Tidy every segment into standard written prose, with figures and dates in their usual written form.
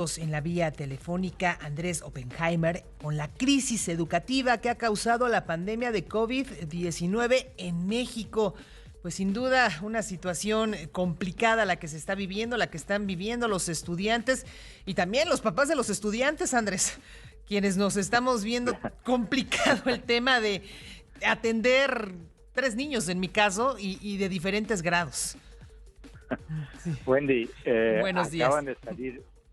En la vía telefónica Andrés Oppenheimer con la crisis educativa que ha causado la pandemia de COVID-19 en México. Pues sin duda una situación complicada la que se está viviendo, la que están viviendo los estudiantes y también los papás de los estudiantes, Andrés, quienes nos estamos viendo complicado el tema de atender 3 niños en mi caso y de diferentes grados. Sí. Wendy, Buenos días.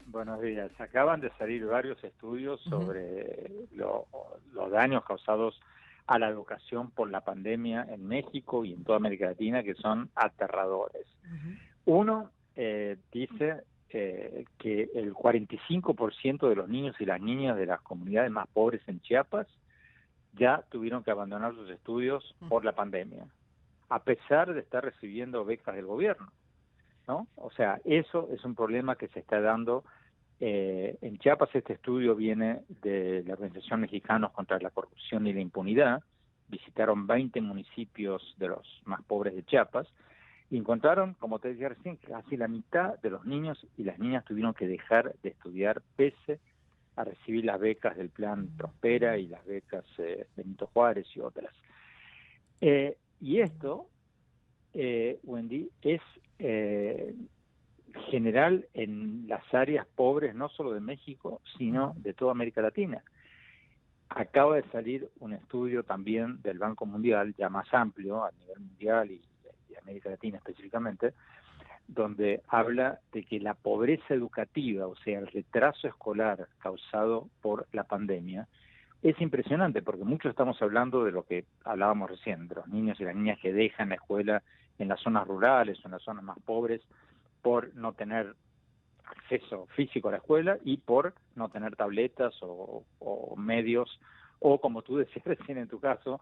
buenos días, acaban de salir varios estudios Ujú. sobre los daños causados a la educación por la pandemia en México y en toda América Latina que son aterradores. Ujú. Uno dice que el 45% de los niños y las niñas de las comunidades más pobres en Chiapas ya tuvieron que abandonar sus estudios por la pandemia, a pesar de estar recibiendo becas del gobierno, ¿no? O sea, eso es un problema que se está dando en Chiapas. Este estudio viene de la Organización Mexicanos contra la Corrupción y la Impunidad. Visitaron 20 municipios de los más pobres de Chiapas y encontraron, como te decía recién, que casi la mitad de los niños y las niñas tuvieron que dejar de estudiar pese a recibir las becas del Plan Prospera y las becas Benito Juárez y otras. Y esto, Wendy, es general en las áreas pobres no solo de México, sino de toda América Latina. Acaba de salir un estudio también del Banco Mundial, ya más amplio a nivel mundial y América Latina específicamente, donde habla de que la pobreza educativa, o sea, el retraso escolar causado por la pandemia, es impresionante, porque mucho estamos hablando de lo que hablábamos recién, de los niños y las niñas que dejan la escuela en las zonas rurales o en las zonas más pobres por no tener acceso físico a la escuela y por no tener tabletas o medios, o como tú decías recién en tu caso,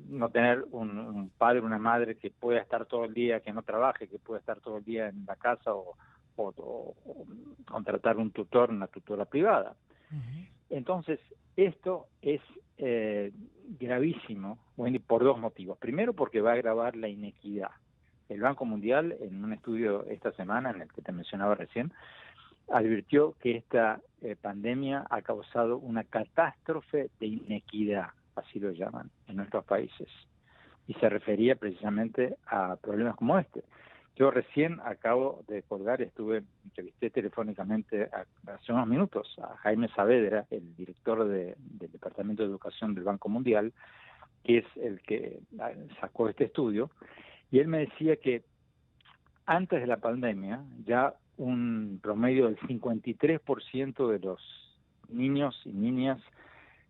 no tener un padre o una madre que pueda estar todo el día, que no trabaje, que pueda estar todo el día en la casa o contratar un tutor, una tutora privada. Entonces, esto es gravísimo, bueno, por dos motivos. Primero, porque va a agravar la inequidad. El Banco Mundial, en un estudio esta semana, en el que te mencionaba recién, advirtió que esta pandemia ha causado una catástrofe de inequidad, así lo llaman, en nuestros países. Y se refería precisamente a problemas como este. Yo recién acabo de colgar, entrevisté telefónicamente hace unos minutos a Jaime Saavedra, el director del Departamento de Educación del Banco Mundial, que es el que sacó este estudio, y él me decía que antes de la pandemia ya un promedio del 53% de los niños y niñas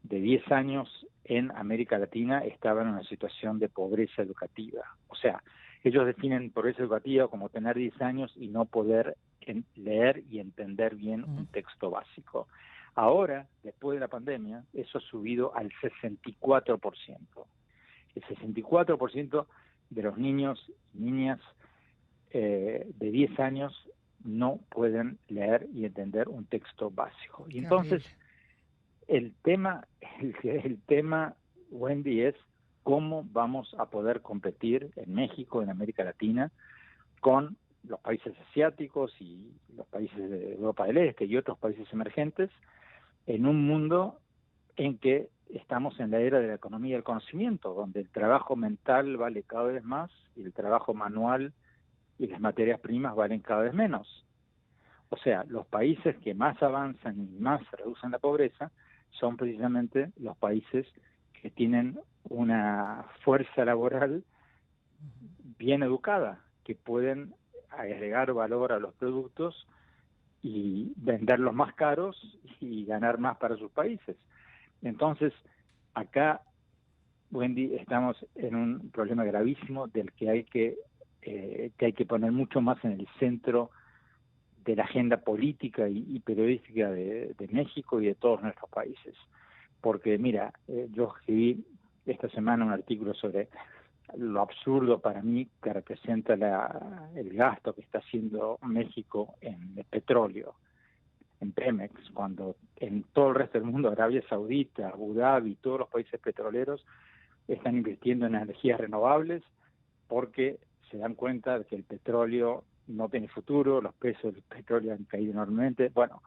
de 10 años en América Latina estaban en una situación de pobreza educativa. O sea, ellos definen pobreza educativa como tener 10 años y no poder leer y entender bien un texto básico. Ahora, después de la pandemia, eso ha subido al 64%. El 64% de los niños y niñas de 10 años no pueden leer y entender un texto básico. Y Qué entonces horrible. el tema, Wendy, es cómo vamos a poder competir en México, en América Latina, con los países asiáticos y los países de Europa del Este y otros países emergentes en un mundo en que estamos en la era de la economía del conocimiento, donde el trabajo mental vale cada vez más y el trabajo manual y las materias primas valen cada vez menos. O sea, los países que más avanzan y más reducen la pobreza son precisamente los países que tienen una fuerza laboral bien educada, que pueden agregar valor a los productos y venderlos más caros y ganar más para sus países. Entonces, acá, Wendy, estamos en un problema gravísimo del que hay que poner mucho más en el centro de la agenda política y periodística de México y de todos nuestros países. Porque, mira, yo escribí esta semana un artículo sobre lo absurdo para mí que representa el gasto que está haciendo México en el petróleo, en Pemex, cuando en todo el resto del mundo, Arabia Saudita, Abu Dhabi, todos los países petroleros están invirtiendo en energías renovables porque se dan cuenta de que el petróleo no tiene futuro, los precios del petróleo han caído enormemente. Bueno,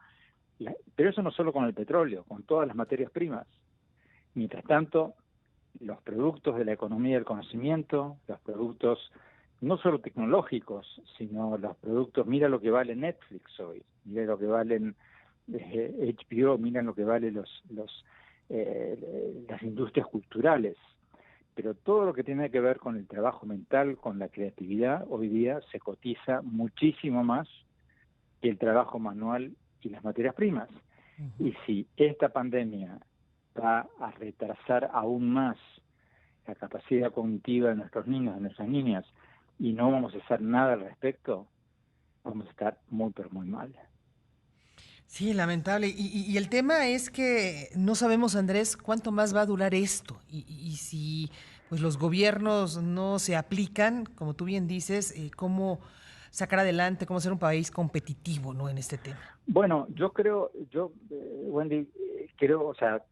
pero eso no solo con el petróleo, con todas las materias primas. Mientras tanto, los productos de la economía del conocimiento, los productos no solo tecnológicos, sino los productos, mira lo que vale Netflix hoy, mira lo que valen HBO, mira lo que valen las industrias culturales. Pero todo lo que tiene que ver con el trabajo mental, con la creatividad, hoy día se cotiza muchísimo más que el trabajo manual y las materias primas. Uh-huh. Y si esta pandemia va a retrasar aún más la capacidad cognitiva de nuestros niños, de nuestras niñas, y no vamos a hacer nada al respecto, vamos a estar muy, pero muy mal. Sí, lamentable. Y el tema es que no sabemos, Andrés, cuánto más va a durar esto. Y si pues los gobiernos no se aplican, como tú bien dices, cómo sacar adelante, cómo ser un país competitivo, ¿no?, en este tema. Bueno, Wendy, creo, o sea,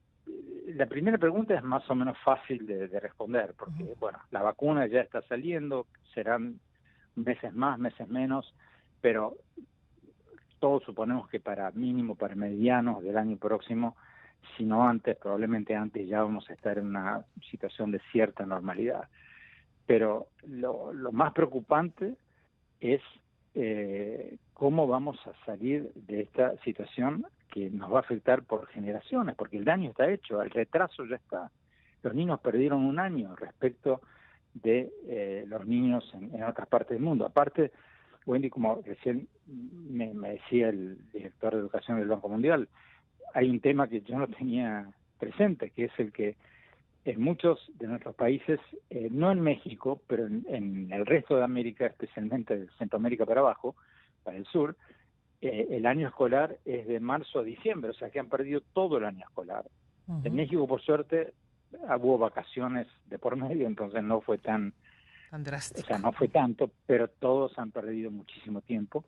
la primera pregunta es más o menos fácil de responder, porque, Uh-huh. bueno, la vacuna ya está saliendo, serán meses más, meses menos, pero todos suponemos que para medianos del año próximo, si no antes, probablemente antes, ya vamos a estar en una situación de cierta normalidad. Pero lo más preocupante es cómo vamos a salir de esta situación que nos va a afectar por generaciones, porque el daño está hecho, el retraso ya está. Los niños perdieron un año respecto de los niños en otras partes del mundo. Aparte, Wendy, como recién me decía el director de Educación del Banco Mundial, hay un tema que yo no tenía presente, que es el que en muchos de nuestros países, no en México, pero en el resto de América, especialmente de Centroamérica para abajo, para el sur, el año escolar es de marzo a diciembre, o sea que han perdido todo el año escolar. Uh-huh. En México, por suerte, hubo vacaciones de por medio, entonces no fue tan drástico. O sea, no fue tanto, pero todos han perdido muchísimo tiempo.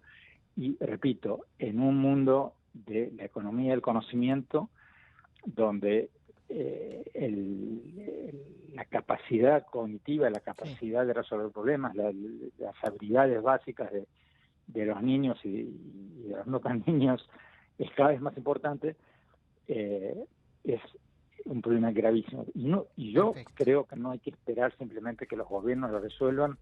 Y repito, en un mundo de la economía del conocimiento, donde la capacidad cognitiva, la capacidad de resolver problemas, las habilidades básicas de los niños y de los no tan niños es cada vez más importante, es un problema gravísimo. Y yo Perfecto. creo que no hay que esperar simplemente que los gobiernos lo resuelvan.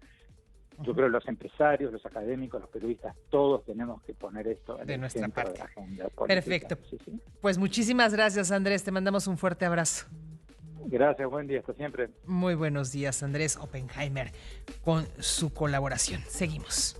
Yo creo que los empresarios, los académicos, los periodistas, todos tenemos que poner esto en De el nuestra centro parte. de la agenda política. Perfecto. Sí. Pues muchísimas gracias, Andrés. Te mandamos un fuerte abrazo. Gracias, buen día, hasta siempre. Muy buenos días, Andrés Oppenheimer, con su colaboración. Seguimos.